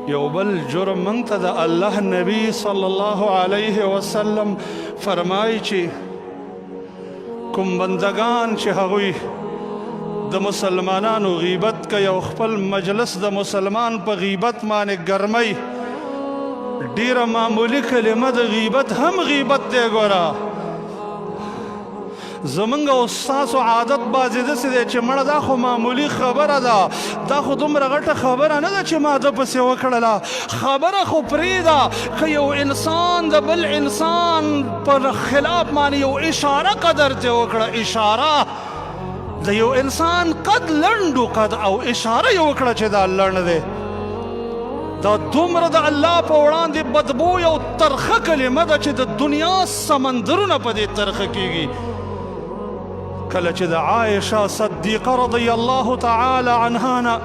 یو بل جرم منگ تا دا اللہ نبی صلی اللہ علیہ وسلم فرمائی چی کم بندگان چی هغوی د مسلمانانو غیبت کوي او خپل مجلس د مسلمان په غیبت باندې ګرمۍ ډیره معمولی کلمه د غیبت هم غیبت دی ګوره زمونږ او ستاسو عادت بعضې داسې دی چې مړه دا خو معمولي خبره ده دا خو دومره غټه خبره نه ده چې ما ده پسې وکړله خبره خو پرېږده که یو انسان د بل انسان پر خلاف باندې یو اشاره قدر ته وکړه اشاره د یو انسان قد لنډو قد او اشاره یې وکړه چې دا لنډ دی دا دومره د الله په وړاندې بدبوی او ترخه کلمه ده چې د دنیا سمندرونه په دې ترخه کېږي کله چې د عایشه صدیقه رضی الله تعالی عنها نه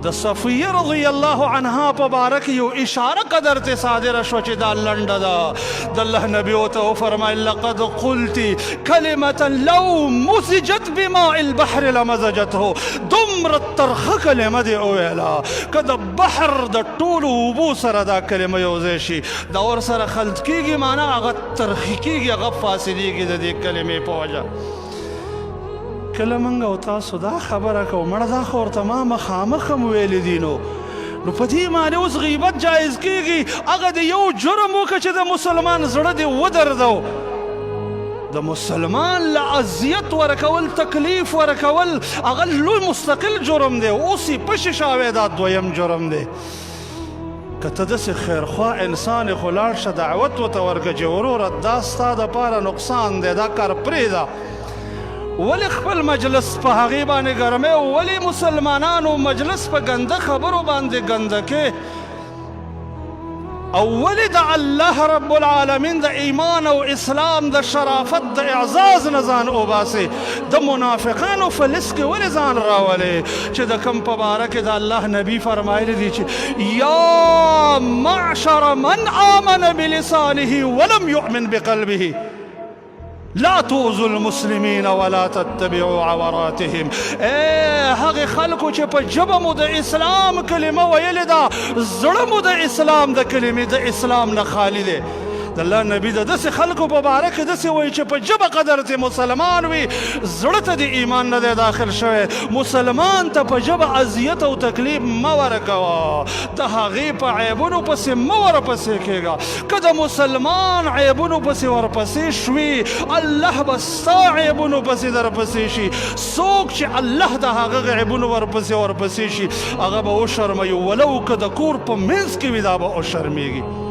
د صفیه رضی الله عنها په باره کې یو اشاره قدر ته صادره شوه چې دا لنډه ده د الله نبي ورته وفرمیل لقد قلت کلمة لو مزجت بماء البحر لمزجته دومره ترخه کلمه دې وویله که د بحر د ټولو اوبو سره دا کلمه یوځای شي دا ورسره خلط کېږي معنا هغه ترخي کېږي هغه فاصلېږي د دې کلمې په وجه کله موږ او تاسو دا خبره کوو مړه دا خو ورته ما مخامخ هم ویلي دي نو په دې معنې اوس غیبت جایز کېږي هغه د یو جرم وکړه چې د مسلمان زړه دې ودردو د مسلمان له اذیت ورکول تکلیف ورکول هغه لوی مستقل جرم دی اوس یې پشې شاوی دا دویم جرم دی که ته داسې خیرخوا انسان یې خو لاړ شه دعوت ورته ورکړه چې وروره دا ستا دپاره نقصان دی دا کار پرېږده ولی خپل مجلس په هغې باندې ګرمې ولی مسلمانانو مجلس په ګنده خبرو باندې ګنده کې او ولی د الله رب العالمین د ایمان او اسلام د شرافت د اعزاز نه ځان وباسې د منافقانو په لست کې ولې ځان راولې چې د کوم په باره کې د الله نبي فرمایلی دي چې یا معشر من آمن بلسانه ولم یؤمن بقلبه لا تؤذوا المسلمین ولا تتبعوا عوراتهم هغه خلکو چې په ژبه مو د اسلام کلمه ویلې ده زړه مو د اسلام د کلمې د اسلام نه خالی دی د الله نبي د داسې خلکو په باره کې داسې وایي چې په ژبه قدر ته مسلمان وي زړه ته د ایمان نه دی داخل شوی مسلمان ته په ژبه اذیت او تکلیف مه ورکوه د هغې په عیبونو پسې مه ورپسې کېږه که د مسلمان عیبونو پسې ورپسې شوي الله به ستا عیبونو پسې درپسې شي څوک چې الله د هغه عیبونو ورپسې شي هغه به وشرموي ولو که د کور په منځ کې وي دا به وشرمېږي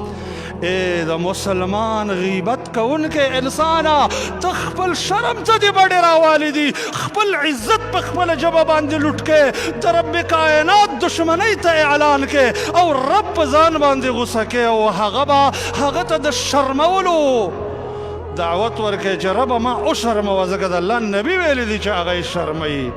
د مسلمان غیبت کوونکی انسانه ته خپل شرم ته دې بډې راوالی دي خپل عزت په خپله ژبه باندې لوټ کې د رب کائنات دشمنۍ ته اعلان کې او رب په ځان باندې غوسه کې او هغه ته د شرمولو دعوت ورکړې چې ربه ما وشرموه ځکه د الله نبي ویلی دي چې هغه یې شرموي